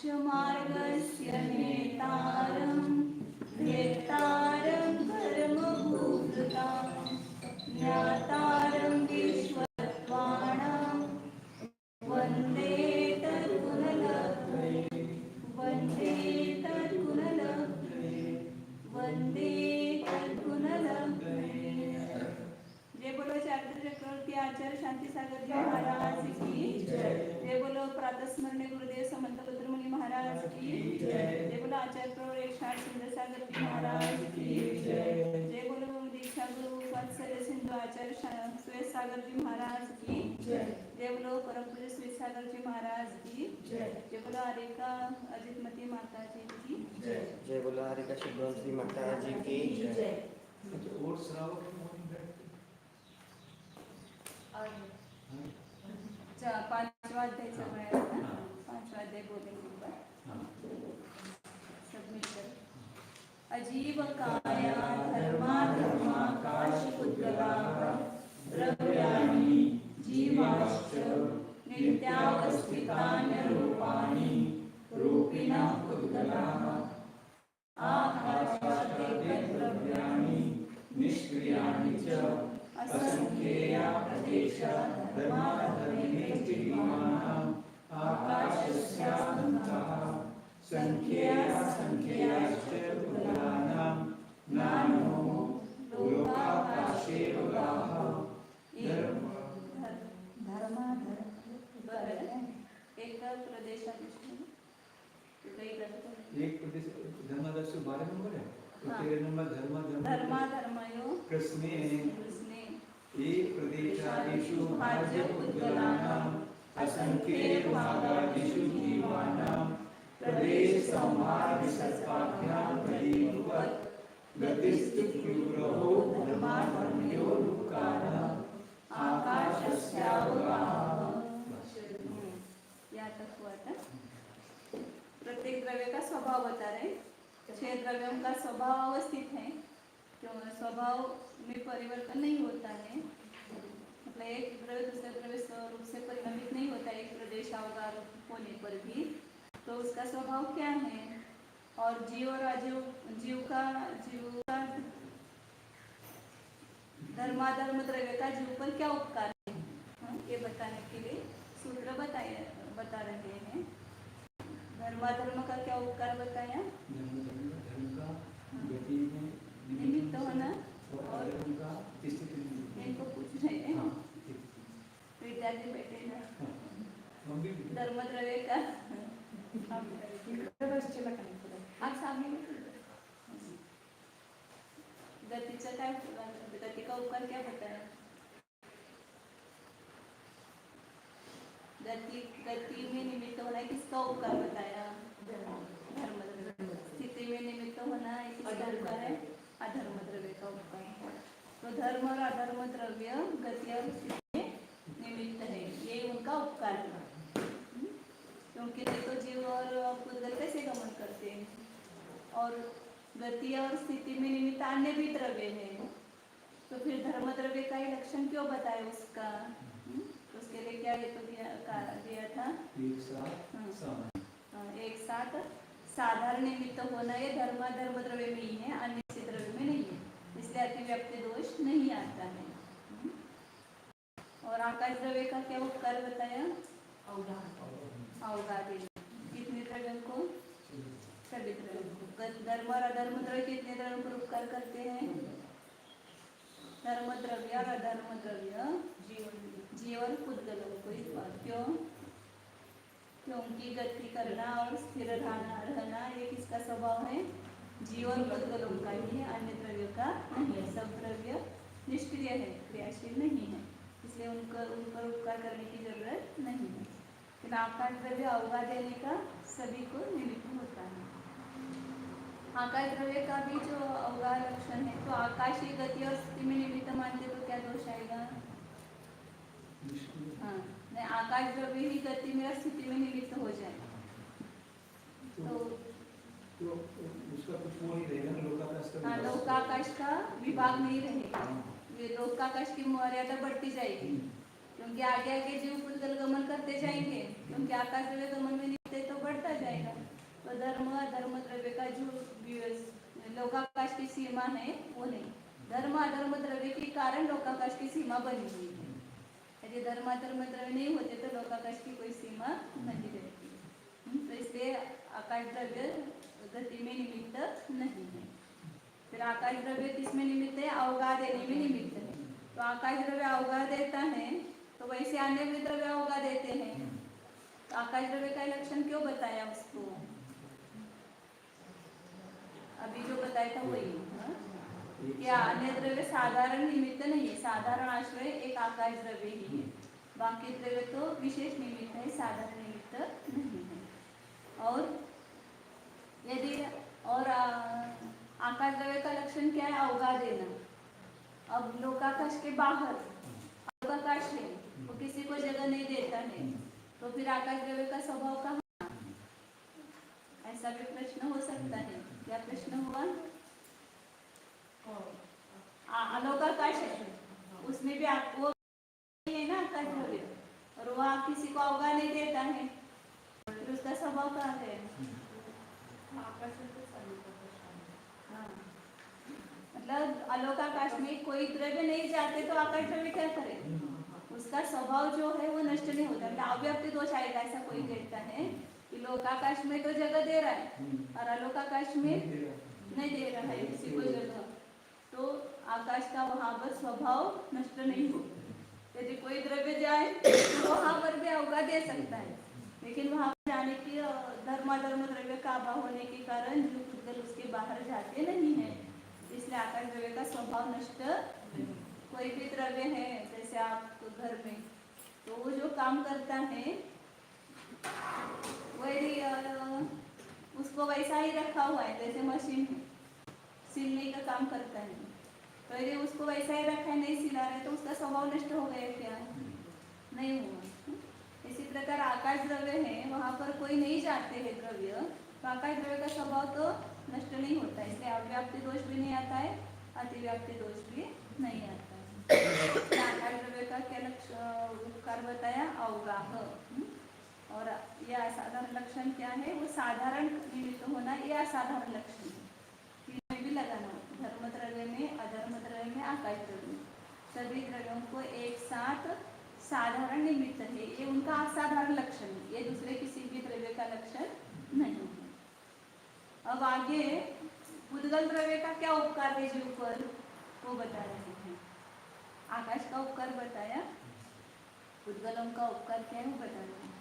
मोक्षमार्गस्य नेतारं वेत्तारं कर्मभूभृतां ज्ञातारं विश्वत्वाणां वन्दे तत्पुनलभ्ये वन्दे तत्पुनलभ्ये वन्दे तत्पुनलभ्ये। जय बोलो चारित्र चक्रवर्ती आचार्य शांति सागर जी महाराज की जय। जय बोलो प्रातस्मरणीय गुरुदेव समंत रुद्रमुनि महाराज की जय। जय बोलो आचार्य प्रवर एक शांत सुंदर सागर जी महाराज की जय। जय बोलो दीक्षा गुरु वत्सल्य सिंधु आचार्य श्वेत सागर जी महाराज की जय। जय बोलो परम पूज्य श्वेत सागर जी महाराज की जय। जय बोलो आरेका अजितमती माता जी की जय। जय बोलो आरेका शुभ्रंशी माता जी की जय। और श्रावक पांचवा अध्याय चल रहा है ना, पांचवा अध्याय बोलेंगे ऊपर सब मिलकर। अजीव काया धर्मा धर्माकाश उद्गलाः द्रव्याणि जीवाश्च नित्यावस्थितान्यरूपाणि रूपिणः उद्गलाः आकाशाद्द्रव्याणि निष्क्रियाणि च असंख्येया प्रदेशा धर्माधर्मे जीवानाम् आकाशस्यान्तः संख्येयाश्च उद्गलानां नानो लोकाकाशेवगाः। एक प्रदेश धर्मादर्श 12 नंबर है। तो 13 नंबर धर्माधर्मयो कृष्णे एक प्रदेशादिषु भाज्य उद्गलानाम् असंख्येयभागादिषु जीवानां प्रदेश संहार विसर्गाभ्यां प्रदीपवत् गतिस्थितिविग्रहो धर्माधर्मयो लोकानां आकाशस्यावगाः। यहाँ तक हुआ था। प्रत्येक द्रव्य का स्वभाव बता रहे। 6 द्रव्यों का स्वभाव अवस्थित है, क्यों स्वभाव में परिवर्तन नहीं होता है। मतलब एक द्रव्य दूसरे द्रव्य स्वरूप से परिणमित नहीं होता है, एक प्रदेश अवगार होने पर भी। तो उसका स्वभाव क्या है, और जीव और जीव का धर्माधर्म द्रव्य का जीव पर क्या उपकार है, ये बताने के लिए सूत्र बता रहे हैं। धर्माधर्म का क्या उपकार बताया? धर्म का गति में निमित्त होना और इनको पूछ रहे हैं विद्यार्थी बैठे ना। धर्म द्रव्य का गतीचा काय, गती का उपकार क्या बताया? गति में निमित्त होना है, किसका उपकार बताया? धर्म द्रव्य। स्थिति में निमित्त होना है, किसका उपकार है? अधर्म द्रव्य का उपकार। तो धर्म और अधर्म द्रव्य गति और स्थिति में निमित्त है, ये उनका उपकार है। क्योंकि नहीं तो जीव और पुद्गल कैसे गमन करते हैं, और गति और स्थिति में निमित्त अन्य भी द्रव्य है। तो फिर धर्म द्रव्य का ही लक्षण क्यों बताए उसका? उसके लिए क्या हेतु दिया था? एक साथ साधारण निमित्त होना, ये धर्माधर्म द्रव्य में ही है, अन्य द्रव्य में नहीं है, इसलिए अतिव्याप्ति दोष नहीं आता है। और आकाश द्रव्य का क्या उपकार बताया? अवगादी। कितने द्रव्यों को? सभी द्रव्यों को। धर्म और अधर्म द्रव्य कितने द्रव्यों पर उपकार करते हैं? धर्म द्रव्य और अधर्म द्रव्य जीवन पुद्गलों को। क्यों? क्योंकि गति करना और स्थिर रहना ये किसका स्वभाव है? जीवन पुद्गलों का ही है, अन्य द्रव्यों का नहीं है। सब द्रव्य निष्क्रिय है, क्रियाशील नहीं है, इसलिए उन पर उपकार करने की जरूरत नहीं है। लेकिन आकाश द्रव्य अवगा देने का सभी को निमित्त होता है। आकाश द्रव्य का भी जो अवगा लक्षण है, तो आकाशीय गति और स्थिति में निमित्त मानते तो क्या दोष आएगा? हाँ, नहीं, आकाश द्रव्य ही गति में और स्थिति में निमित्त हो जाए तो उसका कुछ वो नहीं रहेगा, लोकाकाश का विभाग नहीं रहेगा। लोकाकाश की मर्यादा बढ़ती जाएगी, क्योंकि आगे आगे जीव पुद्गल गमन करते जाएंगे, क्योंकि आकाश द्रव्य गमन में निमित्त तो बढ़ता जाएगा। तो धर्म अधर्म द्रव्य का जो लोकाकाश की सीमा है वो नहीं। धर्म अधर्म द्रव्य के कारण लोकाकाश की सीमा बनी हुई है। यदि धर्म अधर्म द्रव्य नहीं होते तो लोकाकाश की कोई सीमा नहीं रहती। तो इसलिए आकाश द्रव्य गति में निमित्त नहीं है। फिर आकाश द्रव्य किसमें निमित्त है? अवगाह देने में निमित्त है। तो आकाश द्रव्य अवगाह देता है तो वैसे अन्य भी द्रव्य अवगाह देते हैं। तो आकाश द्रव्य का लक्षण क्यों बताया उसको? अभी जो बताया था वही क्या अन्य द्रव्य साधारण निमित्त नहीं है। साधारण आश्रय एक आकाश द्रव्य ही है, बाकी द्रव्य तो विशेष निमित्त है, साधारण निमित्त नहीं है। और यदि और आकाश द्रव्य का लक्षण क्या है? अवगाह देना। अब लोकाकाश के बाहर लोकाकाश है, वो किसी को जगह नहीं देता है, तो फिर आकाश द्रव्य का स्वभाव कहाँ? ऐसा भी प्रश्न हो सकता है। क्या प्रश्न हुआ? अलोकाकाश है, उसमें भी वो है ना आकाश द्रव्य, और वह किसी को अवगाह नहीं देता है, फिर उसका स्वभाव कहाँ है? मतलब अलोकाकाश में कोई द्रव्य नहीं जाते तो आकाश द्रव्य क्या करे? उसका स्वभाव जो है वो नष्ट नहीं होता। मतलब अव्याप्ति दोष आएगा। ऐसा कोई कहता है कि लोकाकाश में तो जगह दे रहा है और अलोकाकाश में नहीं दे रहा है किसी को जगह, तो आकाश का वहां पर स्वभाव नष्ट नहीं हो। यदि कोई द्रव्य जाए तो वहां पर भी अवगाह दे सकता है, लेकिन वहां पर जाने की धर्माधर्म द्रव्य का अभाव होने के कारण जो पुद्गल उसके बाहर जाते नहीं है, इसलिए आकाश द्रव्य का स्वभाव नष्ट। कोई भी द्रव्य है जैसे आप घर में, तो वो जो काम करता है वही उसको वैसा ही रखा हुआ है। जैसे मशीन सिलने का काम करता है, तो यदि उसको वैसा ही रखा है, नहीं सिला रहे, तो उसका स्वभाव नष्ट हो गया क्या? नहीं हुआ। इसी प्रकार आकाश द्रव्य है, वहां पर कोई नहीं जाते हैं द्रव्य, तो आकाश द्रव्य का स्वभाव तो नष्ट नहीं होता है। इसलिए अव्याप्ति दोष भी नहीं आता है, अतिव्याप्ति दोष भी नहीं आता है। आकाश द्रव्य का क्या उपकार बताया? अवगाह। और यह असाधारण लक्षण क्या है? वो साधारण निमित्त होना, यह असाधारण लक्षण है। भी लगाना, धर्म द्रव्य में अधर्म द्रव्य में आकाश द्रव्य, सभी द्रव्यों को एक साथ साधारण निमित्त है, ये उनका असाधारण लक्षण है। ये दूसरे किसी भी द्रव्य का लक्षण नहीं है। अब आगे पुद्गल द्रव्य का क्या उपकार है जीव पर, वो बता रहे हैं। आकाश का उपकार बताया, पुद्गलों का उपकार क्या है वो बता रहे हैं।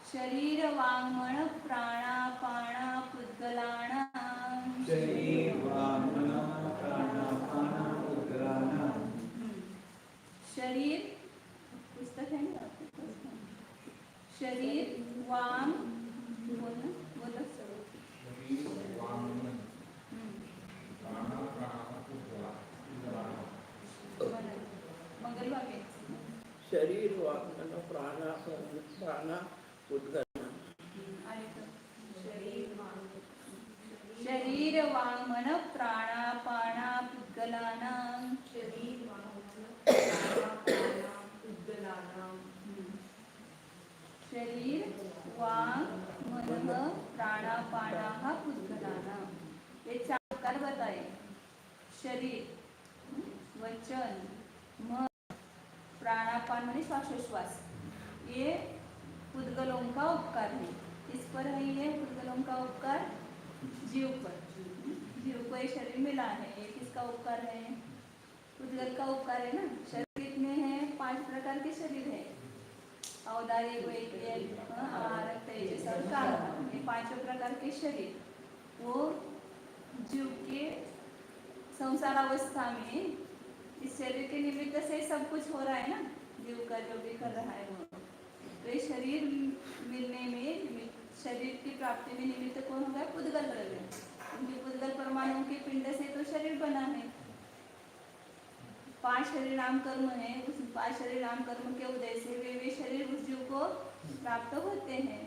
शरीर वाङ्मन प्राणापाना पुद्गलानां, शरीर वाङ्मन प्राणापाना पुद्गलानां। शरीर पुस्तक है ना आपके पास? शरीर वांग बोलो बोलो मंगल भाग्य शरीर वाङ्मन प्राणा पुद्गलानां। शरीर वाङ्मन प्राणापाना पुद्गलानां, शरीर वांग मन प्राणापाना पुद्गलानां, ये चार प्रकार बताए। शरीर, वचन, मन, प्राणापान माने श्वासोश्वास, ये पुद्गलों का उपकार है। इस पर है ये पुद्गलों का उपकार जीव पर। जीव को ये शरीर मिला है, ये किसका उपकार है? पुद्गल का उपकार है ना। शरीर कितने हैं? 5 प्रकार के शरीर है। औदार्य, वैद्य, आहारक, तेजस और कारण, ये 5 प्रकार के शरीर वो जीव के संसारावस्था में इस शरीर के निमित्त से सब कुछ हो रहा है ना, जीव का जो भी कर रहा है वो। तो ये शरीर मिलने में, शरीर की प्राप्ति में निमित्त कौन होगा? पुद्गल द्रव्य। क्योंकि पुद्गल परमाणुओं के पिंड से तो शरीर बना है। 5 शरीर नाम कर्म है, उस 5 शरीर नाम कर्म के उदय से वे शरीर उस जीव को प्राप्त होते हैं।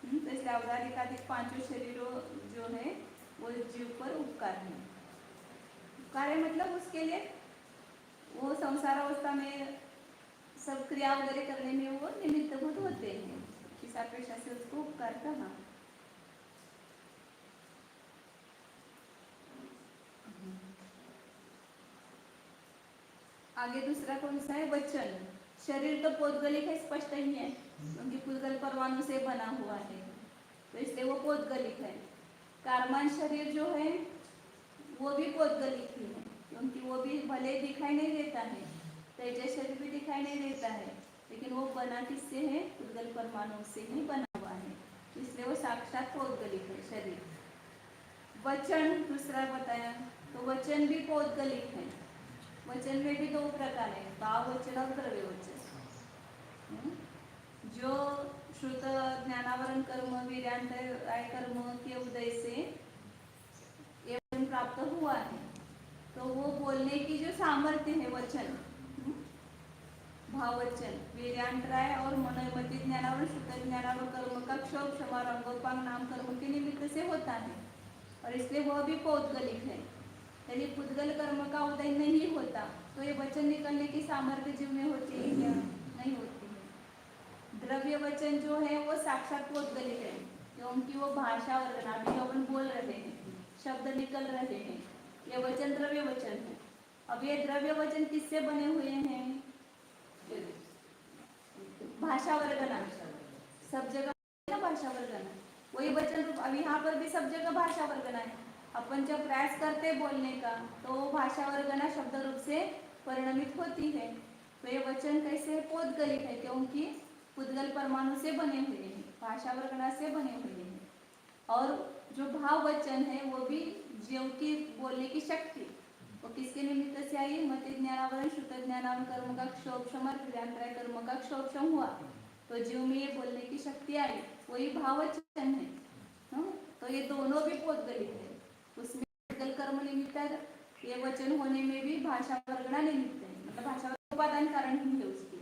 तो इसलिए औदारिक आदि 5 शरीरों जो है वो जीव पर उपकार है। उपकार है मतलब उसके लिए वो संसार अवस्था में सब क्रिया वगैरह करने में वो निमित्तभूत होते हैं, इस अपेक्षा से उसको उपकार कहा। आगे दूसरा कौन सा है? वचन। शरीर तो पौद्गलिक है, स्पष्ट ही है क्योंकि पुद्गल परमाणु से बना हुआ है, तो इसलिए वो पौद्गलिक है। कार्बन शरीर जो है वो भी पौद्गलिक ही है क्योंकि वो भी भले दिखाई नहीं देता है, तेजस शरीर भी दिखाई नहीं देता है, लेकिन वो बना किससे है? पुद्गल परमाणु से ही बना हुआ है, इसलिए वो साक्षात पौद्गलिक है शरीर। वचन दूसरा बताया, तो वचन भी पौद्गलिक है। वचन में भी दो प्रकार है, भाव वचन और द्रव्य वचन। जो श्रुत ज्ञानावरण कर्म वीर्यान्तराय कर्म के उदय से ये वचन प्राप्त हुआ है, तो वो बोलने की जो सामर्थ्य है वचन, भाववचन वीर्यान्तराय और मनोमति ज्ञानावरण श्रुत ज्ञानावरण कर्म का क्षोभ क्षमा रंगोपांग नाम कर्म के निमित्त से होता है, और इसलिए वह भी पौद्गलिक है। यदि पुद्गल कर्म का उदय नहीं होता तो ये वचन निकलने की सामर्थ्य जीव में होती है क्या? नहीं होती है। द्रव्य वचन जो है वो साक्षात पौद्गलिक है क्योंकि वो भाषा वर्णन, अभी अपन बोल रहे हैं, शब्द निकल रहे हैं, ये वचन द्रव्य वचन है। अब ये द्रव्य वचन किससे बने हुए हैं? भाषा वर्णन, सब जगह ना भाषा वर्णन, वही वचन रूप। अब यहाँ पर भी सब जगह भाषा वर्णन है। अपन जब प्रयास करते बोलने का तो भाषा वर्गना शब्द रूप से परिणमित होती है, तो ये वचन कैसे पौद्गलिक है क्योंकि पुद्गल परमाणु से बने हुए हैं, भाषा वर्गना से बने हुए हैं। और जो भाव वचन है वो भी जीव की बोलने की शक्ति, वो किसके निमित्त से आई? मति ज्ञानावरण श्रुत ज्ञानावरण कर्म का क्षोभक्षम और क्रियांतराय कर्म का क्षोभक्षम हुआ, तो जीव में ये बोलने की शक्ति आई, वही भाव वचन है। तो ये दोनों भी पौद्गलिक है। उसमें पुद्गल कर्म निमित्त ये वचन होने में भी भाषा वर्गना निमित्त है, मतलब भाषा उपादान कारण ही है उसकी,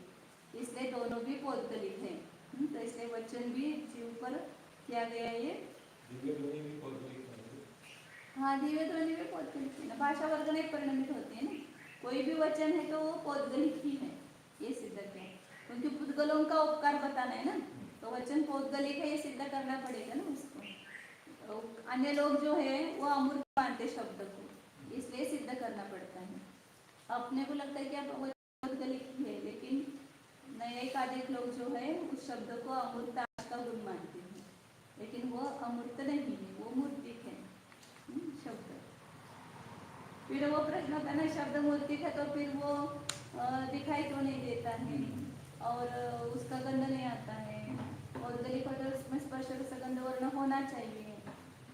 इसलिए दोनों भी पौद्गलिक है। तो इसलिए वचन भी जीव पर किया गया ये। हाँ, दिव्य ध्वनि भी पौद्गलिक है ना, भाषा वर्गना एक परिणमित होती है ना, कोई भी वचन है तो वो पौद्गलिक ही है, ये सिद्ध किया। क्योंकि पुद्गलों का उपकार बताना है ना, तो वचन पौद्गलिक है ये सिद्ध करना पड़ेगा ना उसको। अन्य लोग जो है वो अमूर्त मानते शब्द को, इसलिए सिद्ध करना पड़ता है। अपने को लगता है कि अब पौद्गलिक है, लेकिन नए एकाधिक लोग जो है उस शब्द को अमूर्त का गुण मानते हैं, लेकिन वो अमूर्त नहीं है, वो मूर्तिक है शब्द। फिर वो प्रश्न होता है ना, शब्द मूर्तिक है तो फिर वो दिखाई तो नहीं देता है और उसका गंध नहीं आता है, पौद्गलिक हो तो उसमें स्पर्श गंध वर्ण होना चाहिए,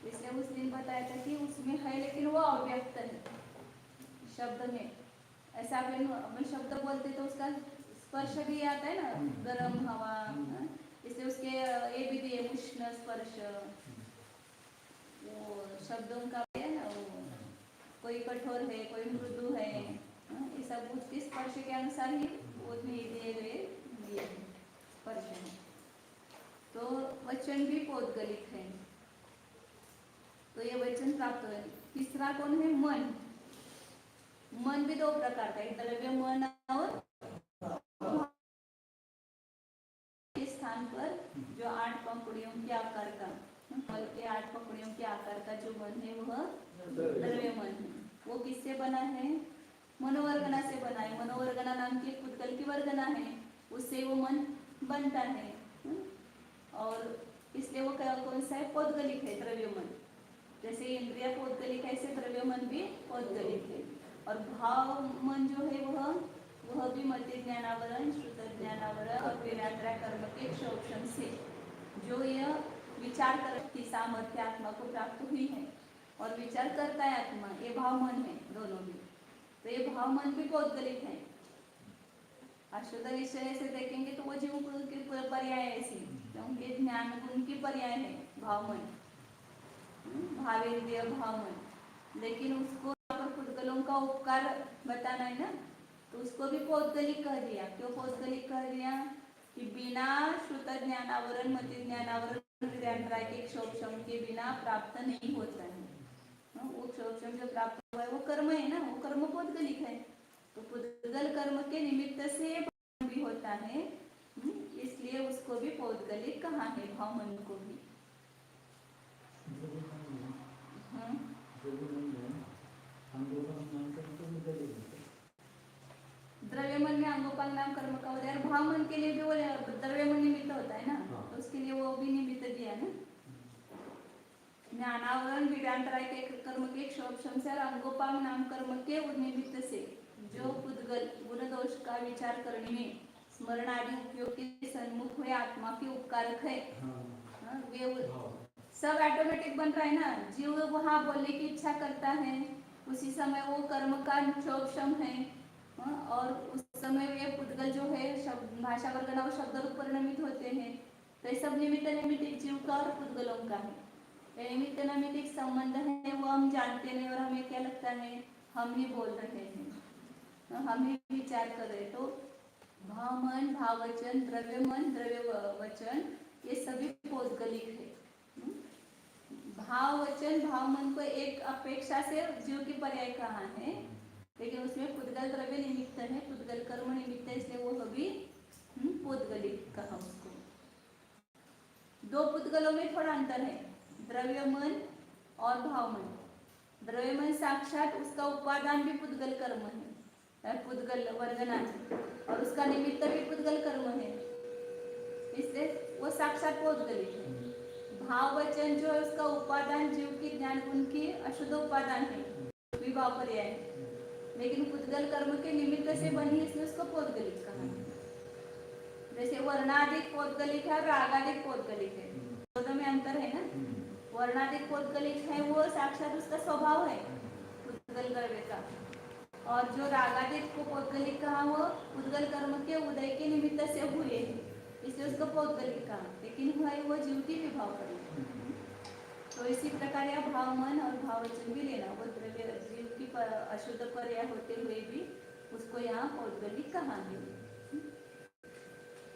इसलिए उस दिन बताया था कि उसमें है लेकिन वो अव्यक्त है शब्द में। ऐसा अपन शब्द बोलते तो उसका स्पर्श भी आता है ना, गर्म हवा, इसलिए उसके ये भी दिए उष्ण स्पर्श, वो शब्दों का है ना, वो कोई कठोर है कोई मृदु है, ये सब उसके स्पर्श के अनुसार ही वो दिए गए स्पर्श है। तो वचन भी पौद्गलिक है, तो ये वचन प्राप्त है। तीसरा कौन है? मन। मन भी दो प्रकार का, एक द्रव्य मन और इस स्थान पर जो 8 पंखुड़ियों के आकार का, फल के 8 पंखुड़ियों के आकार का जो मन है वह द्रव्य मन है। वो किससे बना है? मनोवर्गना से बना है। मनोवर्गना नाम की पुद्गल की वर्गना है, उससे वो मन बनता है, और इसलिए वो कौन सा है? पौद्गलिक है, द्रव्य मन। जैसे इंद्रिय पौद्गलिक है, ऐसे द्रव्य मन भी पौद्गलिक है। और भाव मन जो है वह भी मति ज्ञानावरण श्रुत ज्ञानावरण और वीर्यान्तराय कर्म के क्षोभक्षम से जो यह विचार करती सामर्थ्य आत्मा को प्राप्त हुई है और विचार करता है आत्मा, ये भाव मन है दोनों भी। तो ये भाव मन भी पौद्गलिक है। अशुद्ध विषय से देखेंगे तो वो जीव की पर्याय है ऐसी, क्योंकि ज्ञान गुण की पर्याय है भाव मन, भावेन्द्रिय भाव मन। लेकिन उसको पुद्गलों का उपकार बताना है ना, तो उसको भी पौद्गलिक कह दिया। क्यों पौद्गलिक कह दिया? कि बिना श्रुत ज्ञानावरण मति ज्ञानावरण वीर्यान्तराय के क्षोभक्षम के बिना प्राप्त नहीं होता है। वो क्षोभक्षम जो प्राप्त हुआ है वो कर्म है ना, वो कर्म पौद्गलिक है, तो पुद्गल कर्म के निमित्त से भी होता है, इसलिए उसको भी पौद्गलिक कहा है, भाव मन को भी। द्रव्य मन में अंगोपांग नाम कर्म का उदय, और भाव मन के लिए भी वो द्रव्य मन निमित्त होता है ना, तो उसके लिए वो भी निमित्त दिया ना। ज्ञानावरण वीर्यांतराय के कर्म के क्षोभशम से और अंगोपांग नाम कर्म के निमित्त से जो पुद्गल गुण दोष का विचार करने में स्मरण आदि उपयोग के सन्मुख हुए आत्मा के उपकारक है, वे सब ऑटोमेटिक बन रहा है ना। जीव वहाँ बोलने की इच्छा करता है, उसी समय वो कर्म का क्षोभशम है, और उस समय वे पुद्गल जो है शब्द भाषा वर्ग और शब्द रूप परिणमित होते हैं। तो ये सब निमित्त निमित्त जीव का और पुद्गलों का है। निमित्त नमित्त एक संबंध है, वो हम जानते नहीं, और हमें क्या लगता है हम ही बोल रहे हैं, हम ही विचार कर रहे। तो भाव मन, भाव वचन, द्रव्य मन, द्रव्य वचन, ये सभी पौद्गलिक है। भाव वचन भाव मन को एक अपेक्षा से जीव की पर्याय कहा है, लेकिन उसमें पुद्गल द्रव्य निमित्त है, पुद्गल कर्म निमित्त है, इसलिए वो सभी पौद्गलिक कहा उसको। दो पुद्गलों में थोड़ा अंतर है, द्रव्य मन और भाव मन। द्रव्य मन साक्षात उसका उपादान भी पुद्गल कर्म है, पुद्गल वर्गना, और उसका निमित्त भी पुद्गल कर्म है, इसलिए वो साक्षात पौद्गलिक है। भाव वचन जो है उसका उपादान जीव की ज्ञान गुण की अशुद्ध उपादान है, विभाव पर्याय, लेकिन पुद्गल कर्म के निमित्त से बनी, इसलिए उसको पौद्गलिक कहा। जैसे वर्णाधिक पौद्गलिक है और रागाधिक पौद्गलिक है, दोनों में अंतर है ना। वर्णाधिक पौद्गलिक है वो साक्षात उसका स्वभाव है पुद्गल द्रव्य का, और जो रागाधिक को पौद्गलिक कहा वो पुद्गल कर्म के उदय के निमित्त से हुए हैं, इसलिए उसको पौद्गलिक कहा, लेकिन हुआ वो जीव की विभाव कर्म। तो इसी प्रकार यह भाव मन और भाव वचन भी लेना, वो द्रव्य जीव की अशुद्ध पर्याय होते हुए भी उसको यहाँ पौद्गलिक कहा है।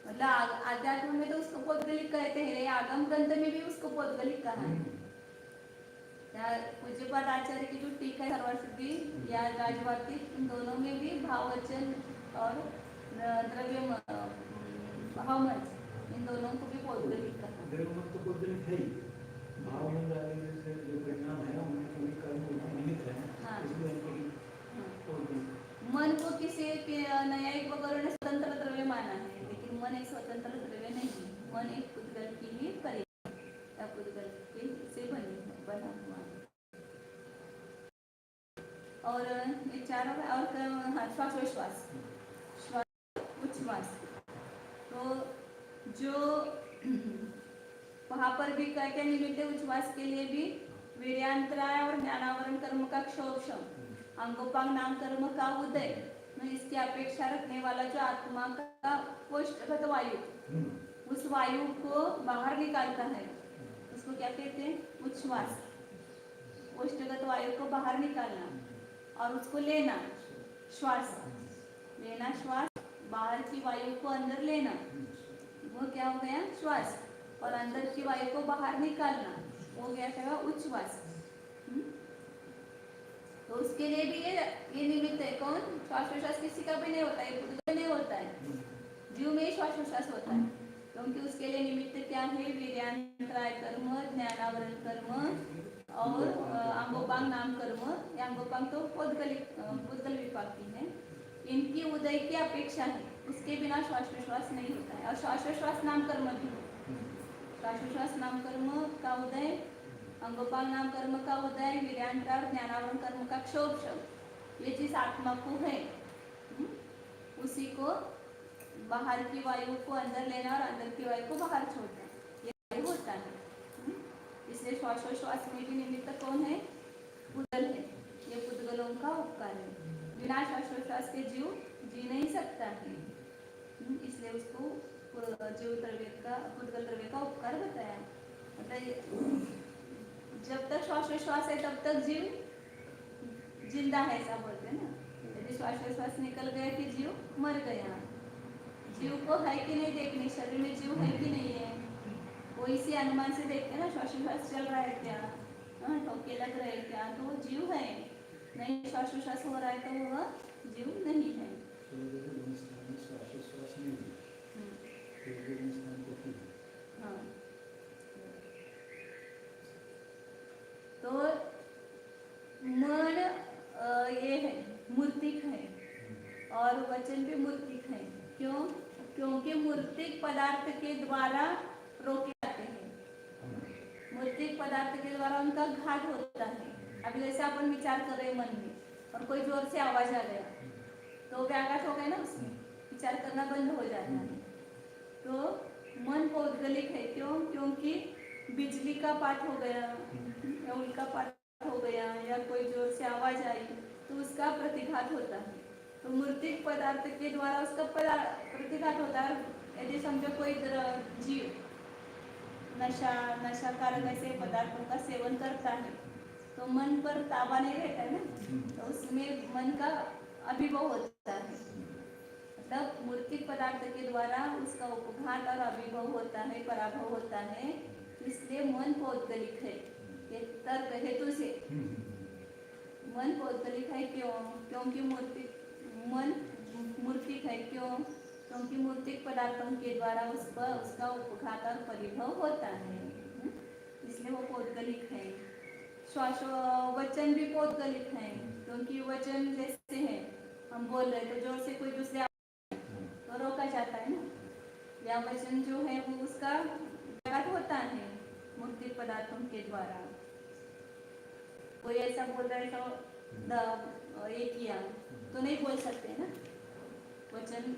मतलब आध्यात्म में तो उसको पौद्गलिक कहते हैं, आगम ग्रंथ में भी उसको पौद्गलिक कहा है। पूज्यपाद आचार्य की जो टीका है सर्वसिद्धि या राजवार्तिक, इन दोनों में भी भाव वचन और द्रव्य भाव मन, इन दोनों को भी पौद्गलिक कहा। द्रव्य मन तो पौद्गलिक है ही, भाव मन से जो परिणाम है उनके भी कर्म निमित्त है, इसलिए पौद्गलिक। मन को किसी के न्यायिक वगैरह ने स्वतंत्र द्रव्य माना है, लेकिन मन एक स्वतंत्र द्रव्य नहीं, मन एक पुद्गल की ही पर्याय या पुद्गल के से बना हुआ है। और ये चारों और श्वासोश्वास, उच्छ्वास, तो जो वहाँ पर भी क्या क्या निमित्त है उच्छ्वास के लिए भी वीर्यांतराय और ज्ञानावरण कर्म का क्षोभशम, अंगोपांग नाम कर्म का उदय, इसकी अपेक्षा रखने वाला जो आत्मा का कोष्ठगत वायु, उस वायु को बाहर निकालता है, उसको क्या कहते हैं उच्छ्वास। कोष्ठगत वायु को बाहर निकालना और उसको लेना, श्वास लेना, श्वास, बाहर की वायु को अंदर लेना, वो क्या हो गया श्वास, और अंदर की वायु को बाहर निकालना, वो क्या कहेगा उच्छ्वास। तो उसके लिए भी ये निमित्त है। कौन? श्वासोश्वास किसी का भी नहीं होता है, पुद्गल नहीं होता है, जीव में ही श्वासोश्वास होता है, क्योंकि उसके लिए निमित्त क्या है वीर्यांतराय कर्म, ज्ञानावरण कर्म और अंगोपांग नाम कर्म। या अंगोपांग तो पुद्गल विभाग की है, इनकी उदय की अपेक्षा है, उसके बिना श्वासोश्वास नहीं होता है। और श्वासोश्वास नाम कर्म भी, श्वासोश्वास नाम कर्म का उदय, अंगोपांग नाम कर्म का उदय, वीर्यांतराय और ज्ञानावरण कर्म का क्षोभशम, ये जिस आत्मा को है उसी को बाहर की वायु को अंदर लेना और अंदर की वायु को बाहर छोड़ना, ये होता है। इसलिए श्वासोश्वास में भी निमित्त कौन है? पुद्गल है, ये पुद्गलों का उपकार है। बिना श्वासोश्वास के जीव जी नहीं सकता है, इसलिए उसको जीव द्रव्य का पुद्गल द्रव्य का उपकार बताया। मतलब जब तक श्वासोश्वास है तब तक जीव जिंदा है, ऐसा बोलते हैं ना। यदि श्वासोश्वास निकल गया कि जीव मर गया। जीव को है कि नहीं देखने, शरीर में जीव है कि नहीं है, वो इसी अनुमान से देखते हैं ना, श्वासोश्वास चल रहा है क्या, ठोके लग रहे हैं क्या, तो वो जीव है। नहीं श्वासोश्वास हो रहा है तो वह जीव नहीं है। हाँ, तो मन ये है मूर्तिक है, और वचन भी पदार्थ के द्वारा रोके जाते हैं। मूर्तिक पदार्थ के द्वारा उनका घात होता है। अभी जैसे अपन विचार कर रहे हैं मन में और कोई जोर से आवाज आ गया तो व्याघात हो गया ना, उसमें विचार करना बंद हो जाता है। तो मन पौद्गलिक है, क्यों? क्योंकि बिजली का पाठ हो गया या उल्का पाठ हो गया या कोई जोर से आवाज आई तो उसका प्रतिघात होता है। तो मूर्तिक पदार्थ के द्वारा उसका प्रतिघात होता है। यदि समझो कोई जीव नशाकारक ऐसे पदार्थों का सेवन करता है तो मन पर ताबा नहीं रहता है ना, तो उसमें मन का अभिभव होता है। मतलब मूर्तिक पदार्थ के द्वारा उसका उपघात और अभिभव होता है, पराभव होता है, इसलिए मन पौद्गलिक है। ये तर्क हेतु से मन पौद्गलिक है। क्यों? क्योंकि मन मूर्तिक है। क्यों? क्योंकि मूर्तिक पदार्थों के द्वारा उसका उपघात और परिभव होता है, इसलिए वो पौद्गलिक है। वचन भी पौद्गलिक है, क्योंकि वचन जैसे है हम बोल रहे तो जोर से कोई दूसरे तो रोका जाता है ना, या वचन जो है वो उसका व्याघात होता है मूर्तिक पदार्थों के द्वारा। कोई ऐसा बोल रहा है तो ये किया तो नहीं बोल सकते ना। वचन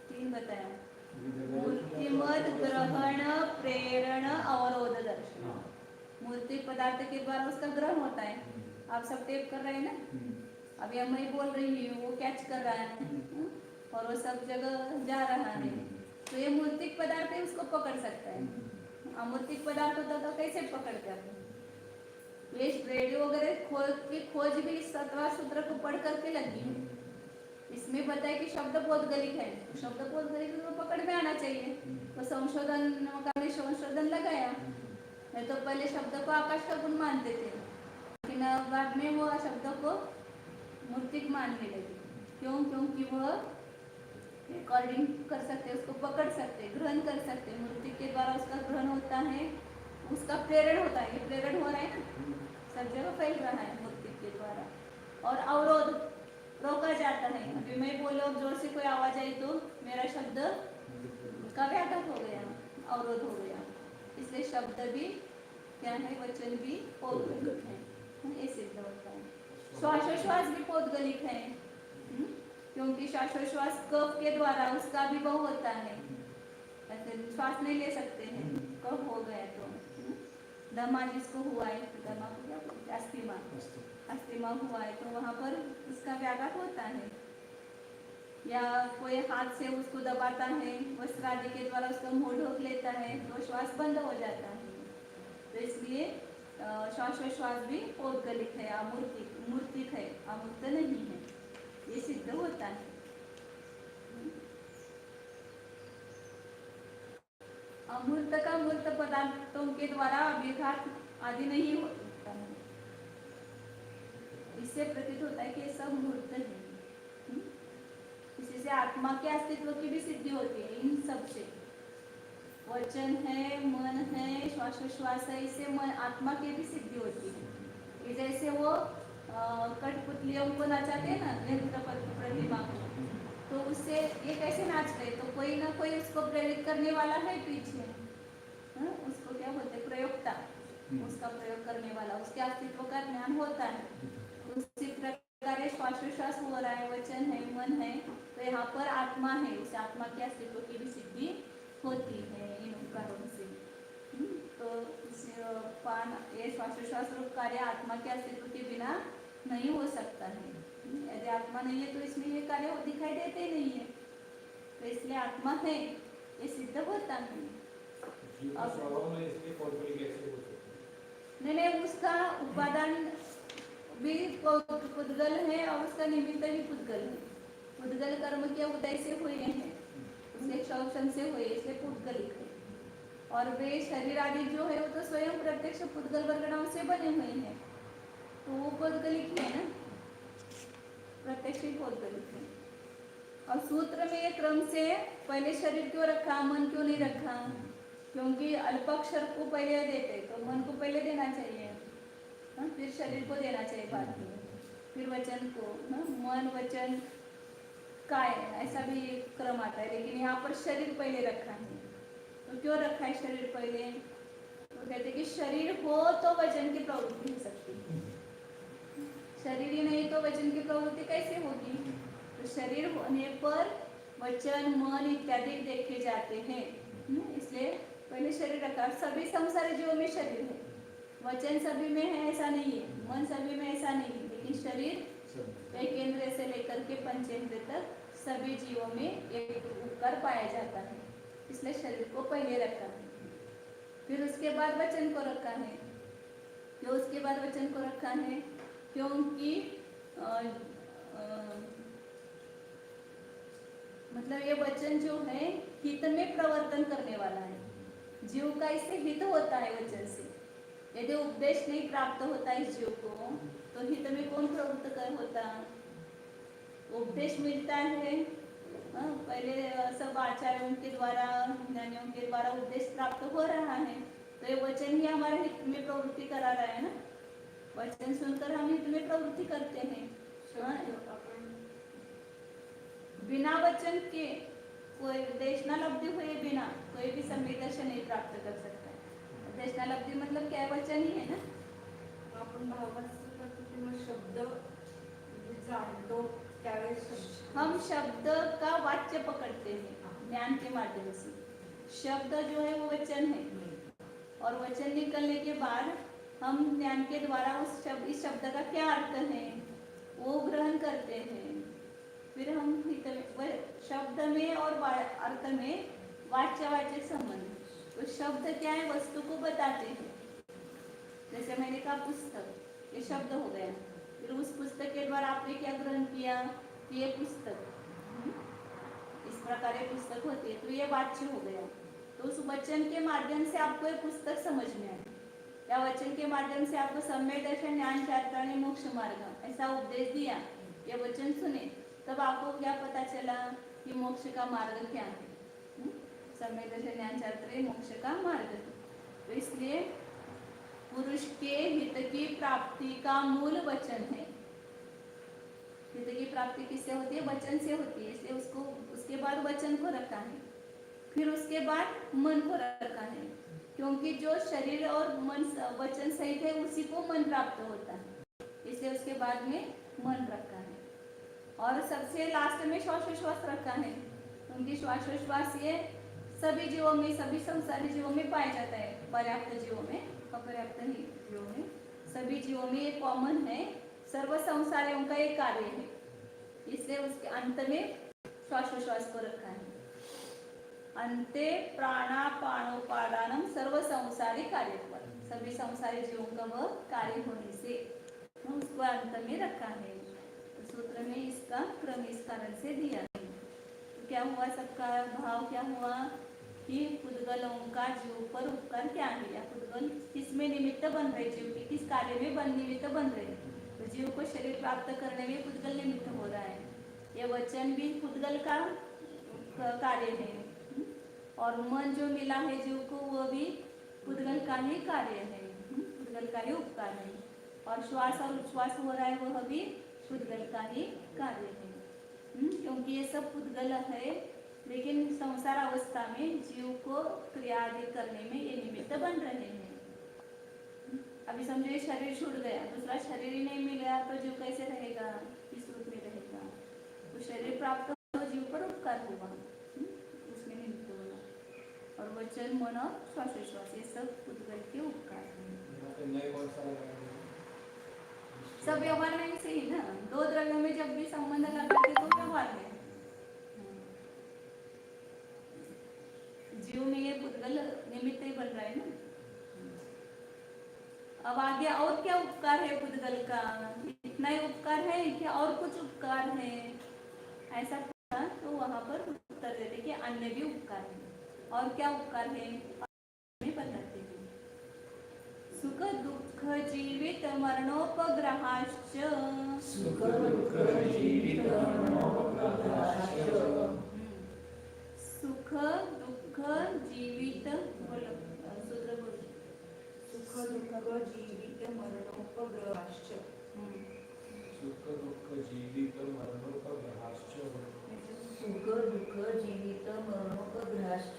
3 बताया, मूर्तिमत ग्रहण प्रेरण अवरोध दर्शन। मूर्तिक पदार्थ के द्वारा उसका ग्रहण होता है। आप सब टेप कर रहे हैं ना, अभी अब मैं बोल रही हूँ वो कैच कर रहा है और वो सब जगह जा रहा है, तो ये मूर्तिक पदार्थ है, उसको पकड़ सकता है। अमूर्तिक पदार्थ होता तो कैसे पकड़ते हैं? ये रेडियो वगैरह खोज भी इस 7वां सूत्र को पढ़ करके लगी है। इसमें बताया कि शब्द पौद्गलिक है, तो शब्द पौद्गलिक को पकड़ में आना चाहिए, तो संशोधन लगाया। नहीं तो पहले शब्द को आकाश का गुण मानते थे, लेकिन बाद में वो शब्द को मूर्तिक मानने लगे। क्यों? क्योंकि वह रिकॉर्डिंग कर सकते, उसको पकड़ सकते, ग्रहण कर सकते। मूर्तिक के द्वारा उसका ग्रहण होता है, उसका प्रेरण होता है। ये प्रेरण हो रहा है ना, सब जगह फैल रहा है मूर्तिक के द्वारा। और अवरोध, रोका जाता है। अभी मैं बोलो जोर से कोई आवाज आई तो मेरा शब्द का व्याघात हो गया, अवरोध हो गया। इसलिए शब्द भी क्या है, वचन भी पौद्गलिक है, ये सिद्ध होता है। श्वासोश्वास भी पौद्गलिक है, क्योंकि श्वासोश्वास कफ के द्वारा उसका अभिभव होता है। ऐसे श्वास नहीं ले सकते हैं, कफ हो गया तो। दमा जिसको हुआ है, दमा को क्या बोलते हैं, अस्थमा हुआ है, तो वहाँ पर उसका व्याघात होता है। या कोई हाथ से उसको दबाता है, वस्त्र आदि के द्वारा उसका मुंह ढोक लेता है, तो श्वास बंद हो जाता है। तो इसलिए श्वासोश्वास भी पौद्गलिक है, मूर्तिक है, अमूर्त नहीं है, ये सिद्ध होता है। अमूर्त का मूर्त पदार्थों के द्वारा अभिघात आदि नहीं होता है। इससे प्रतीत होता है कि ये सब मूर्त है। इसी से आत्मा के अस्तित्व की भी सिद्धि होती है। इन सब से वचन है, मन है, श्वासोश्वास है, इससे मन आत्मा की भी सिद्धि होती है। जैसे वो कठपुतलियों को नाचाते हैं ना, यंत्र प्रतिमा को, तो उससे ये कैसे नाच रहे, तो कोई ना कोई उसको प्रेरित करने वाला है पीछे, उसको क्या बोलते हैं, प्रयोक्ता, उसका प्रयोग करने वाला, उसके अस्तित्व का ज्ञान होता है। उसी प्रकार श्वासोश्वास हो रहा है, वचन है, मन है, तो यहाँ पर आत्मा है, उस आत्मा के अस्तित्व की भी सिद्धि होती है इन उपकारों से। तो ये श्वासोश्वास रूप कार्य आत्मा के अस्तित्व के बिना नहीं हो सकता है। यदि आत्मा नहीं है तो इसमें ये कार्य दिखाई देते ही नहीं है, तो इसलिए आत्मा है, ये सिद्ध होता है। नहीं, उसका उपादान भी पुद्गल है और उसका निमित्त भी पुद्गल है। पुद्गल कर्म के उदय से हुए हैं, उसके क्षौषण से हुए, इसलिए पुद्गलिक है। और वे शरीर आदि जो है वो तो स्वयं प्रत्यक्ष पुद्गल वर्गणाओं से बने हुए हैं, तो वो पुद्गलिक है ना, प्रत्यक्ष ही पौद्गलिक है। और सूत्र में ये क्रम से पहले शरीर क्यों रखा, मन क्यों नहीं रखा? क्योंकि अल्पाक्षर को पहले देते, तो मन को पहले देना चाहिए, फिर शरीर को देना चाहिए बाद में, फिर वचन को। मन वचन काय, ऐसा भी क्रम आता है, लेकिन यहाँ पर शरीर पहले रखा है। तो क्यों रखा है शरीर पहले? तो कहते कि शरीर हो तो वचन की प्रवृत्ति हो सकती है, शरीर ही नहीं तो वचन की प्रवृत्ति कैसे होगी? तो शरीर होने पर वचन मन इत्यादि देखे जाते हैं। इसलिए पहले शरीर रखा। सभी संसारी जीवों में शरीर है, वचन सभी में है ऐसा नहीं है, मन सभी में ऐसा नहीं है, लेकिन शरीर एक इंद्रिय से लेकर के पंचेंद्रिय तक सभी जीवों में एक उपकार पाया जाता है, इसलिए शरीर को पहले रखा है। फिर उसके बाद वचन को रखा है। क्यों उसके बाद वचन को रखा है? क्योंकि मतलब ये वचन जो है हित में प्रवर्तन करने वाला है, जीव का इससे हित होता है वचन से। यदि उपदेश नहीं प्राप्त होता इस जीव को तो हित में कौन प्रवृत्त कर होता? उपदेश मिलता है, पहले सब आचार्यों के द्वारा, ज्ञानियों के द्वारा उपदेश प्राप्त हो रहा है, तो ये वचन ही हमारे हित में प्रवृत्ति करा रहा है ना। वचन सुनकर हम हित में प्रवृत्ति करते हैं। बिना वचन के कोई देशनालब्धि हुए बिना कोई भी सम्यक दर्शन नहीं प्राप्त कर सकता है। देशनालब्धि मतलब क्या है? वचन ही है ना। आपण भावाचं करतो किंवा शब्द जाणतो त्यावेळेस हम शब्द का वाच्य पकड़ते हैं ज्ञान के माध्यम से। शब्द जो है वो वचन है, और वचन निकलने के बाद हम ज्ञान के द्वारा इस शब्द का क्या अर्थ है वो ग्रहण करते हैं। फिर हम शब्द में और अर्थ में वाच्य संबंध। तो शब्द क्या है? वस्तु को बताते हैं। जैसे मैंने कहा पुस्तक, ये शब्द हो गया। फिर उस पुस्तक के द्वारा आपने क्या ग्रहण किया कि ये पुस्तक, इस प्रकार ये पुस्तक होती है, तो ये वाच्य हो गया। तो उस वचन के माध्यम से आपको ये पुस्तक समझ में आई, या वचन के माध्यम से आपको सम्यक दर्शन, ज्ञान शास्त्र, मोक्ष मार्ग ऐसा उपदेश दिया, ये वचन सुने, तब आपको क्या पता चला कि मोक्ष का मार्ग क्या है? सम्यक दर्शन, ज्ञान शास्त्र, मोक्ष का मार्ग। तो इसलिए पुरुष के हित की प्राप्ति का मूल वचन है। हित की प्राप्ति किससे होती है? वचन से होती है, इसलिए उसको उसके बाद वचन को रखा है। फिर उसके बाद मन को रखा है, क्योंकि जो शरीर और मन वचन सहित है उसी को मन प्राप्त होता है, इसलिए उसके बाद में मन रखा है। और सबसे लास्ट में श्वासोश्वास रखा है, क्योंकि श्वासोश्वास ये सभी जीवों में, सभी संसारी जीवों में पाया जाता है। पर्याप्त जीवों में, अपर्याप्त ही जीवों में, सभी जीवों में ये कॉमन है, सर्व संसारियों का एक कार्य है, इसलिए उसके अंत में श्वासोश्वास को रखा है। अंते प्राणापानोपादानम सर्व संसारी कार्यत्व, सभी संसारी जीवों का वह कार्य होने से उसको अंत में रखा है। तो सूत्र में इसका क्रम इस कारण से दिया है। तो क्या हुआ? सबका भाव क्या हुआ कि पुद्गलों का जीव पर उपकार क्या है, या पुद्गल किसमें निमित्त बन रहे, जीव के किस कार्य में निमित्त बन रहे। तो जीव को शरीर प्राप्त करने में पुद्गल निमित्त हो रहा है। यह वचन भी पुद्गल का कार्य है, और मन जो मिला है जीव को वो भी पुद्गल का ही कार्य है, पुद्गल का ही उपकार है। और श्वास और उच्छ्वास हो रहा है वह भी पुद्गल का ही कार्य है, क्योंकि ये सब पुद्गल है, लेकिन संसार अवस्था में जीव को क्रिया आदि करने में ये निमित्त बन रहे हैं। अभी समझो ये शरीर छूट गया, दूसरा शरीर ही नहीं मिल गया, तो जीव कैसे रहेगा? इस रूप में रहेगा। तो शरीर प्राप्त हो जीव पर उपकार हुआ, उसमें निमित्त हुआ। और वचन, मन और श्वासोश्वास ये सब पुद्गल के उपकार हैं। सब व्यवहार में से ही ना, दो द्रव्यों में जब भी संबंध लगाते तो व्यवहार है। जीव में ये पुद्गल निमित्त ही बन रहा है ना। अब आगे और क्या उपकार है पुद्गल का? इतना ही उपकार है क्या और कुछ उपकार है? ऐसा पूछा तो वहां पर उत्तर देते कि अन्य भी उपकार है। और क्या उपकार है बताते हैं। सुख दुख जीवित मरणोपग्रहाश्च, सुख दुख जीवित मरणोपग्रहाश्च, सुख दुख जीवित, बोलो सूत्र बोलो, सुख दुःख जीवित मरणोपग्रहाश्च, सुख दुःख जीवित मरणोपग्रहाश्च, सुख दुःख जीवित मरणोपग्रहाश्च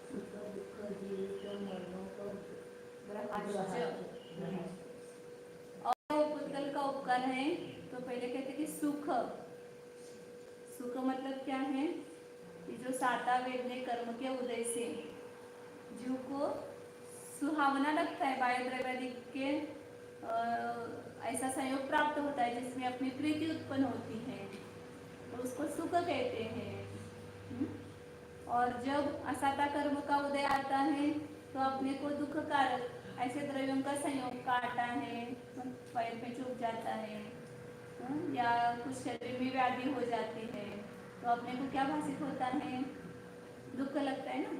सुख दुःख जीवित मरणोपग्रहाश्च। और वो पुद्गल का उपकार है तो पहले कहते कि सुख। सुख मतलब क्या है कि जो साता वेदने कर्म के उदय से जीव को सुहावना लगता है, बाह्य द्रव्यादि के ऐसा संयोग प्राप्त होता है जिसमें अपनी प्रीति उत्पन्न होती है तो उसको सुख कहते हैं। और जब असाता कर्म का उदय आता है तो अपने को दुख कारक ऐसे द्रव्यों का संयोग काटा है, पैर में चुभ जाता है या कुछ शरीर में व्याधि हो जाती है तो अपने को क्या भाषित होता है, दुख लगता है ना,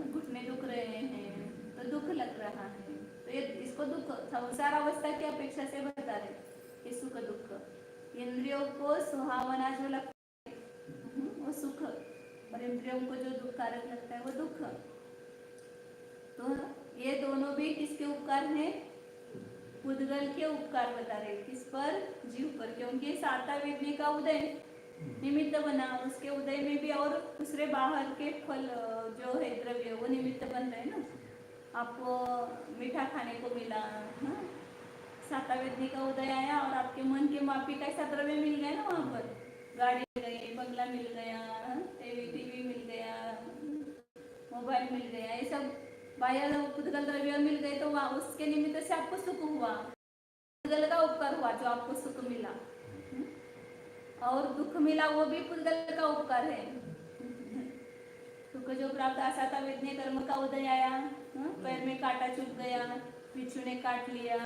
घुटने दुख रहे हैं तो दुख लग रहा है तो ये इसको दुख संसार अवस्था की अपेक्षा से बता रहे कि सुख दुख। इंद्रियों को सुहावना जो लगता है वो सुख और इंद्रियों को जो दुखकारक लगता है वो दुख। तो ये दोनों भी किसके उपकार हैं, पुद्गल के उपकार बता रहे। किस पर, जीव पर, क्योंकि साता वेदने का उदय निमित्त बना, उसके उदय में भी और दूसरे बाहर के फल जो है द्रव्य वो निमित्त बन रहे हैं ना। आपको मीठा खाने को मिला, साता वेदने का उदय आया और आपके मन के माफिक ऐसा द्रव्य मिल गया ना, वहाँ पर गाड़ी मिल गई, बंगला मिल गया, टीवी मिल गया, मोबाइल मिल गया, ये सब बाह्य पुद्गल द्रव्य मिल गए तो वहाँ उसके निमित्त से आपको सुख हुआ, पुद्गल का उपकार हुआ जो आपको सुख मिला। और दुख मिला वो भी पुद्गल का उपकार है। सुख जो प्राप्त असाता वेदने कर्म का उदय आया, पैर में कांटा चुभ गया, बिच्छू ने काट लिया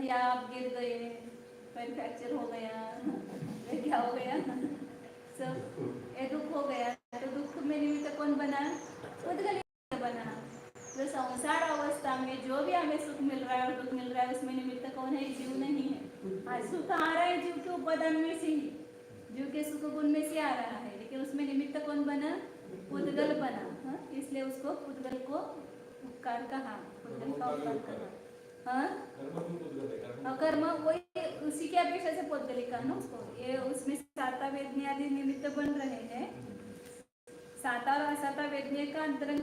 या आप गिर गए, पैर फ्रैक्चर हो गया, क्या हो गया, सब ये दुख हो गया तो दुख में निमित्त कौन बना, पुद्गल बना। जो संसार अवस्था में जो भी हमें सुख मिल रहा है और दुख मिल रहा है उसमें निमित्त कौन है, जीव नहीं है। आज सुख आ रहा है जीव के उपादान में से ही, जीव के सुख गुण में से आ रहा है, लेकिन उसमें निमित्त कौन बना, पुद्गल बना। इसलिए उसको पुद्गल को उपकार कहा, पुद्गल का उपकार कहा। कर्म वही उसी की अपेक्षा से पुद्गल कहा ना उसको। ये उसमें साता वेदने आदि निमित्त बन रहे हैं। साता और असाता वेदने का अंतरंग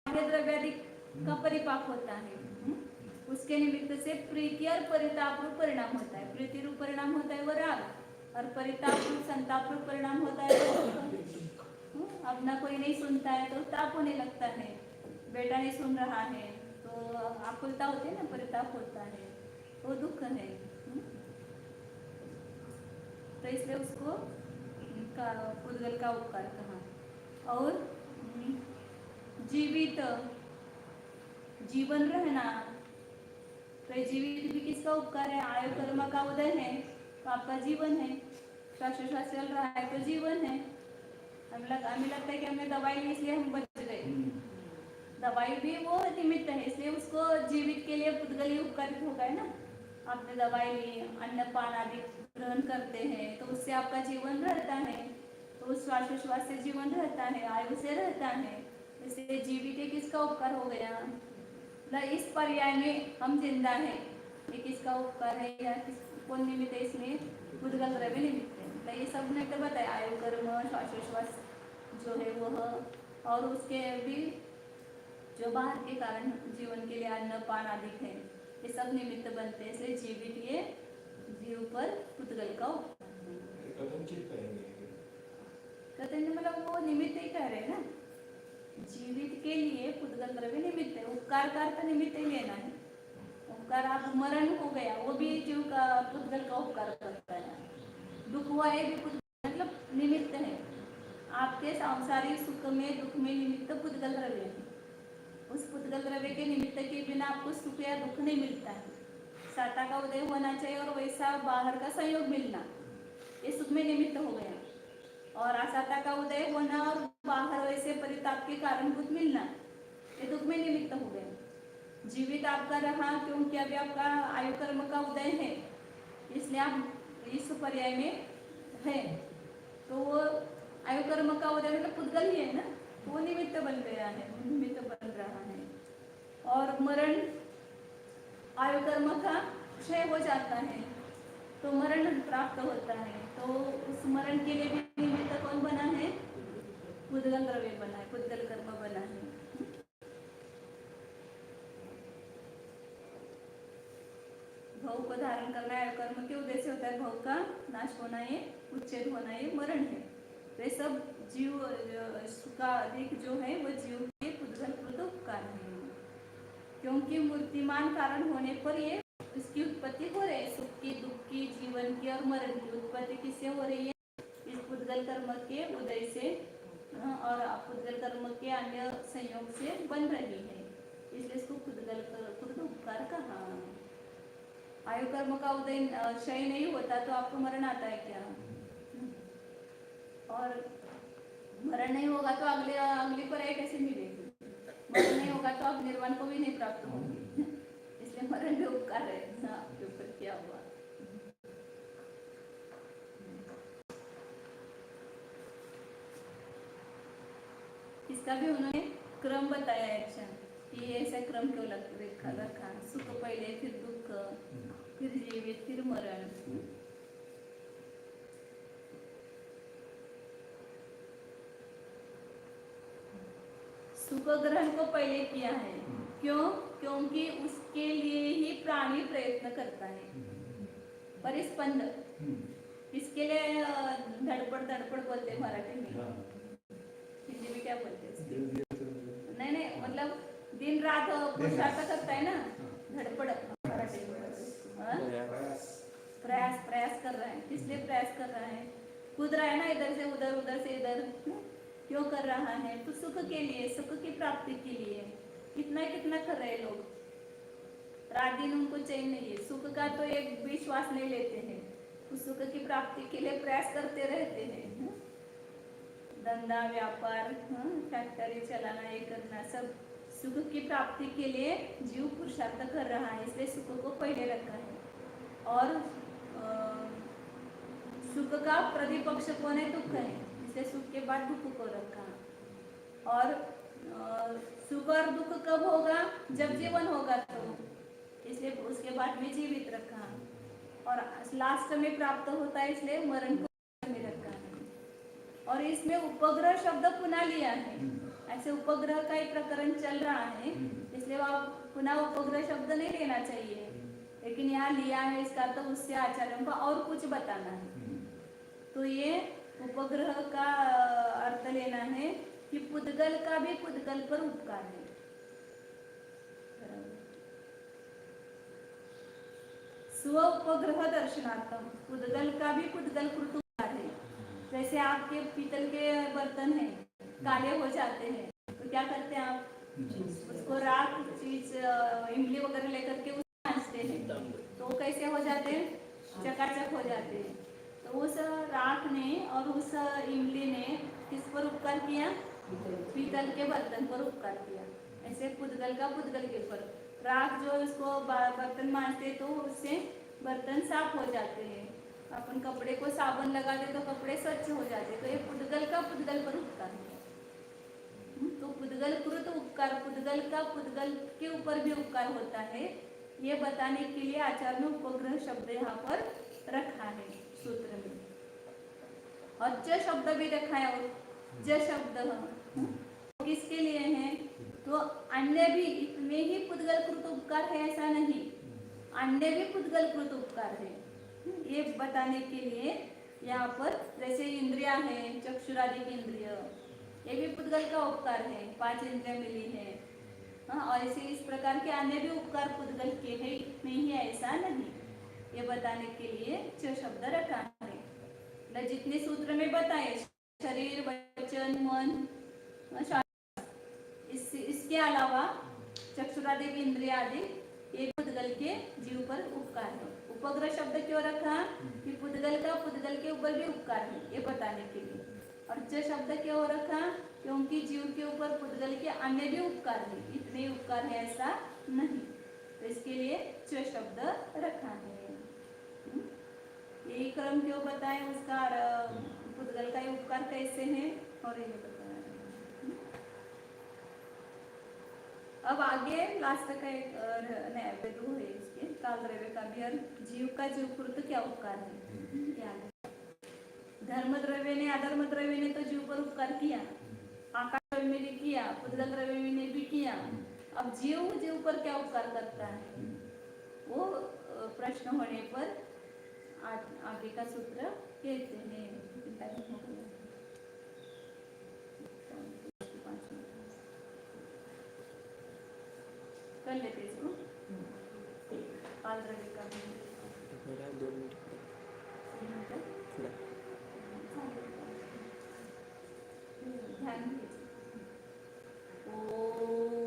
द्रव्यादि का परिपाक होता है, उसके निमित्त से प्रीति और परिताप रूप परिणाम होता है। प्रीति रूप परिणाम होता है वो राग और परिताप रूप संताप रूप परिणाम होता है वो अब ना कोई नहीं सुनता है तो ताप होने लगता है, बेटा नहीं सुन रहा है तो आकुलता होती है ना, परिताप होता है, वो दुख है। तो इसलिए उसको पुद्गल का उपकार कहा। और जीवित, जीवन रहना, तो जीवित भी किसका उपकार है, आयु कर्म का उदय है तो आपका जीवन है, श्वासोच्छ्वास चल रहा है तो जीवन है। हमें लगता है कि हमने दवाई ली इसलिए हम बच गए, दवाई भी वो निमित्त है, इसलिए उसको जीवित के लिए पुद्गल ही उपकारित होगा है ना। आपने दवाई ली, अन्न पान आदि ग्रहण करते हैं तो उससे आपका जीवन रहता है, तो उस श्वासोच्छ्वास से जीवन रहता है, आयु से रहता है। इसलिए जीवित किसका उपकार हो गया, इस पर्याय में हम जिंदा है, ये किसका उपकार है या कौन निमित्त है, इसमें पुद्गल द्रव्य निमित्त है। ये सब ने तो बताया, आयु कर्म श्वासोच्छ्वास जो है वह, और उसके भी जो बाहर के कारण जीवन के लिए अन्न पान आदि है, ये सब निमित्त बनते हैं। इसलिए जीवित ये जीव पर पुद्गल का उपकार मतलब वो निमित्त ही कह रहे हैं ना, जीवित के लिए पुद्गल द्रव्य निमित्त है। उपकार का अर्थ निमित्त ही लेना है। उपकार आप मरण हो गया वो भी जीव का पुद्गल का उपकार करता है, दुख हुआ है भी पुद्गल मतलब निमित्त है। आपके सांसारिक सुख में दुख में निमित्त पुद्गल द्रव्य है। उस पुद्गल द्रव्य के निमित्त के बिना आपको सुख या दुख नहीं मिलता है। साता का उदय होना चाहिए और वैसा बाहर का संयोग मिलना, ये सुख में निमित्त हो गया। और असाता का उदय होना और बाहर वैसे परिताप के कारणभूत मिलना, ये दुख में निमित्त हो गया। जीवित आपका रहा क्योंकि अभी आपका आयु कर्म का उदय है, इसलिए आप इस पर्याय में है। तो वो आयु कर्म का उदय मतलब पुद्गल ही है ना, वो निमित्त बन गया है, निमित्त बन रहा है। और मरण आयु कर्म का क्षय हो जाता है तो मरण प्राप्त होता है, तो उस मरण के लिए भी निमित्त निमित्त कौन बना है? पुद्गल द्रव्य बना है, पुद्गल कर्म बना है। भव को धारण करना है कर्म के उद्देश्य होता है, भव का नाश होना, ये उच्छेद होना, ये मरण है। तो ये सब जीव का अधिक जो है वो जीव के पुद्गल कृत उपकार है, क्योंकि मूर्तिमान कारण होने पर ये इसकी उत्पत्ति हो रही है। सुख की, दुख की, जीवन की और मरण की उत्पत्ति किससे हो रही है? इस पुद्गल कर्म के उदय से और पुद्गल कर्म के अन्य संयोग से बन रही है, इसलिए इसको पुद्गल कृत उपकार कहा। आयु कर्म का उदय क्षय नहीं होता तो आपको मरण आता है क्या? और मरण नहीं होगा तो अगली पर्याय कैसे मिलेगी? मरण नहीं होगा तो आप निर्वाण को भी नहीं प्राप्त होंगे, इसलिए मरण भी उपकार है आपके ऊपर क्या हुआ। इसका भी उन्होंने क्रम बताया है। अच्छा, कि ऐसा क्रम क्यों रखा? सुख पहले, फिर दुख, फिर जीवित, फिर मरण। सुख ग्रहण को पहले किया है, क्यों? क्योंकि उसके लिए ही प्राणी प्रयत्न करता है। परिस्पंद, इसके लिए धड़पड़ बोलते मराठी में, हिंदी में क्या बोलते हैं? नहीं, मतलब दिन रात पुरुषार्थ करता है ना, धड़पड़ मराठी में प्रयास कर रहा है। इसलिए प्रयास कर रहा है, कूद रहा है ना, इधर से उधर, उधर से इधर। क्यों कर रहा है? तो सुख के लिए, सुख की प्राप्ति के लिए। कितना कर रहे लोग, रात दिन उनको चैन नहीं है। सुख का तो एक विश्वास नहीं लेते हैं, उस सुख की प्राप्ति के लिए प्रयास करते रहते हैं। धंधा, व्यापार, फैक्ट्री चलाना, ये करना, सब सुख की प्राप्ति के लिए जीव पुरुषार्थ कर रहा है, इसलिए सुख को पहले रखा है। और सुख का प्रतिपक्ष कौन है? दुख है, इसलिए सुख के बाद दुख को रखा। और सुख और दुख कब होगा? जब जीवन होगा तो, इसलिए उसके बाद भी जीवित रखा। और लास्ट में प्राप्त होता है, इसलिए मरण को में रखा है। और इसमें उपग्रह शब्द पुनः लिया है, ऐसे उपग्रह का एक प्रकरण चल रहा है, इसलिए आप पुनः उपग्रह शब्द नहीं लेना चाहिए, लेकिन यहाँ लिया है। इसका तो उससे आचार्यों का और कुछ बताना है। तो ये उपग्रह का अर्थ लेना है कि पुद्गल का भी पुद्गल पर उपकार है। स्व उपग्रह दर्शनार्थम, पुद्गल का भी पुद्गल कृत उपकार है। जैसे आपके पीतल के बर्तन हैं, काले हो जाते हैं, तो क्या करते हैं आप? उसको राख, चीज, इमली वगैरह लेकर के उसको मांजते हैं, तो कैसे हो जाते हैं? चकाचक हो जाते हैं। तो उस राख ने और उस इमली ने किस पर उपकार किया? पीतल के बर्तन पर उपकार किया। ऐसे पुद्गल का पुद्गल के ऊपर, राख जो उसको बर्तन मांजते तो उससे बर्तन साफ हो जाते हैं। अपन कपड़े को साबुन लगाते तो कपड़े स्वच्छ हो जाते, तो ये पुद्गल का पुद्गल पर उपकार है। तो पुद्गल कृत उपकार, पुद्गल का पुद्गल के ऊपर भी उपकार होता है, ये बताने के लिए आचार्य ने उपग्रह शब्द यहाँ पर रखा है सूत्र में। और ज शब्द भी रखा है, और ज शब्द किसके लिए है? तो अन्य भी, इसमें ही पुद्गल कृत उपकार है ऐसा नहीं, अन्य भी पुद्गल कृत उपकार है, ये बताने के लिए यहाँ पर। जैसे इंद्रिया है, चक्षुरादि की इंद्रिय, ये भी पुद्गल का उपकार है, 5 इंद्रियां मिली है। और इसे इस प्रकार के अन्य भी उपकार पुद्गल के है, नहीं है ऐसा नहीं, ये बताने के लिए च शब्द रखा है। जितने सूत्र में बताए, शरीर, वचन, मन, इसके अलावा चक्षुरादि की इंद्रिया आदि, ये पुद्गल के जीव पर उपकार है। उपग्रह शब्द क्यों रखा? कि पुद्गल का पुद्गल के ऊपर भी उपकार है, ये बताने के लिए। और च शब्द क्यों रखा? क्योंकि जीव के ऊपर पुद्गल के अन्य भी उपकार है, इतने उपकार है ऐसा नहीं, तो इसके लिए च शब्द रखा है। यही क्रम क्यों बताए, उसका पुद्गल का उपकार कैसे है, और ये बताया। अब आगे लास्ट का एक नया बिंदु है इसके, काल द्रव्य का भी, और जीव का जीव कृत क्या उपकार है। धर्म द्रव्य ने अधर्म द्रव्य ने तो जीव पर उपकार किया, आकाश द्रव्य में भी किया, पुद्गल द्रव्य ने भी किया। अब जीव पर क्या उपकार करता है वो प्रश्न होने पर आगे का सूत्र कहते हैं। कर लेते इसको काल द्रव्य का भी मेरा 2 मिनट थोड़ा ध्यान दीजिए। ओम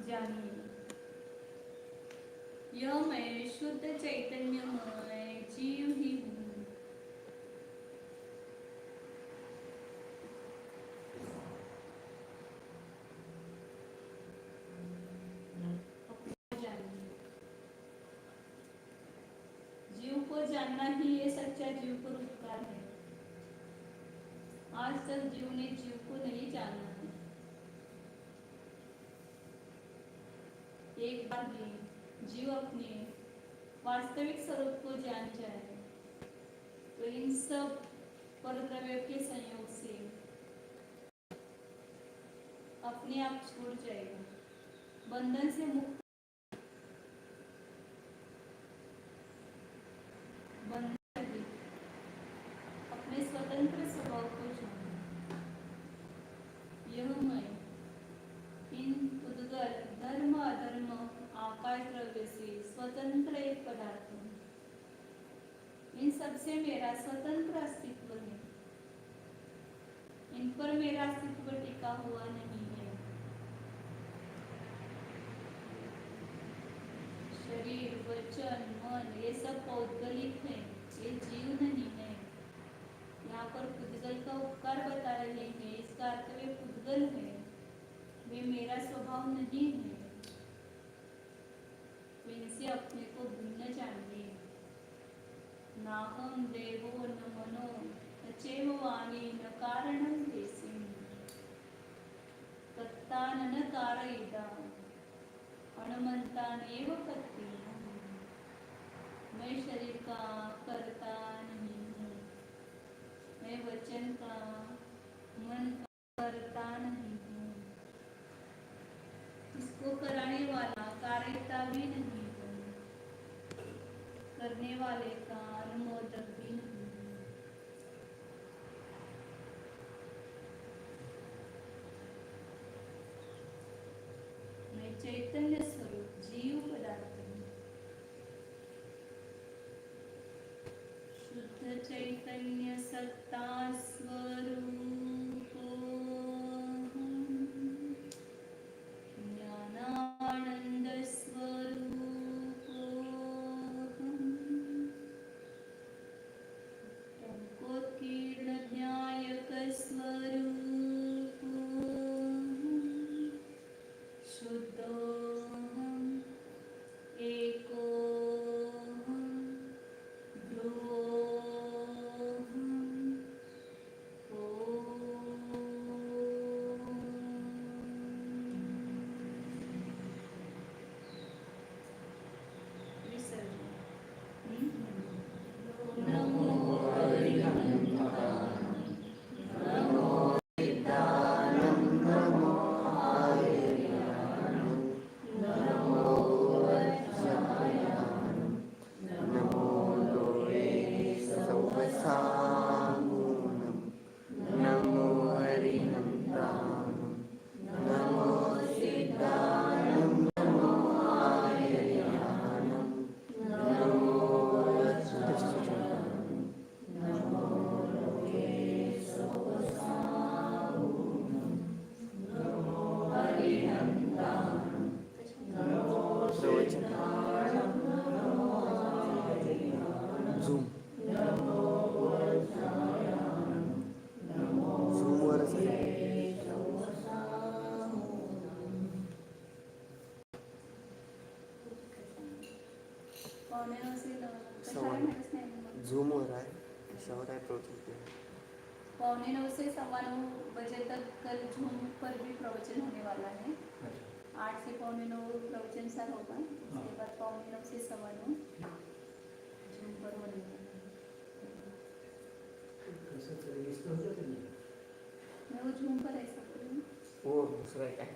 जानिए यह मैं शुद्ध चैतन्यमय जीव ही हूँ। जीव को जानना ही ये सच्चा जीव पर उपकार है। आज तक जीव ने जीव को नहीं जाना है। एक बार भी जीव अपने वास्तविक स्वरूप को जान जाए तो इन सब परद्रव्यों के संयोग से अपने आप छूट जाएगा, बंधन से मुक्त अपने स्वतंत्र स्वभाव को जाने। यह मैं इन पुद्गल धर्म अधर्म आकाश द्रव्य से स्वतंत्र एक पदार्थ हूँ। इन सबसे मेरा स्वतंत्र अस्तित्व है, इन पर मेरा अस्तित्व टिका हुआ नहीं है। शरीर वचन मन ये सब पौद्गलिक है, ये जीव नहीं है। यहाँ पर पुद्गल का उपकार बता रहे हैं, इसका अर्थ वे पुद्गल है, वे मेरा स्वभाव नहीं है। तो इनसे अपने को भिन्न जानिए। नाहं देवो न मनो न चैव वाणी न कारणं देसिं तत्तान न कारयिता अणमन्तानेव पत्ति। मैं शरीर का करता नहीं हूँ, मैं वचन का मन का करता नहीं हूँ, इसको कराने वाला कार्यता भी नहीं हूँ, करने वाले का अनुमोदक भी नहीं हूँ। मैं चैतन्य स्वरूप जीव पदार्थ हूँ, शुद्ध चैतन्य सत्ता स्वरूप ज्ञानानंद स्वरूप टंकोत्कीर्ण ध्यायक स्वरूप शुद्धोऽहम् एकोऽहम् नमो हरिनन्दानं नमो सिद्धानं नमो आर्यानं नमो वत्सानं नमो लोकेशवसानं नमो हरिनन्दानं नमो सिद्धानं नमो आर्यानं झूम झूम हो रहा है, ऐसा हो रहा है प्रवचन पे। 8:45 से 9:15 बजे तक कल झूम पर भी प्रवचन होने वाला है। 8 से 8:45 प्रवचन सर होगा, उसके बाद 8:45 से 9:15 जूम पर होने वाला है। मैं वो जूम पर ऐसा करूँ वो दूसरा है क्या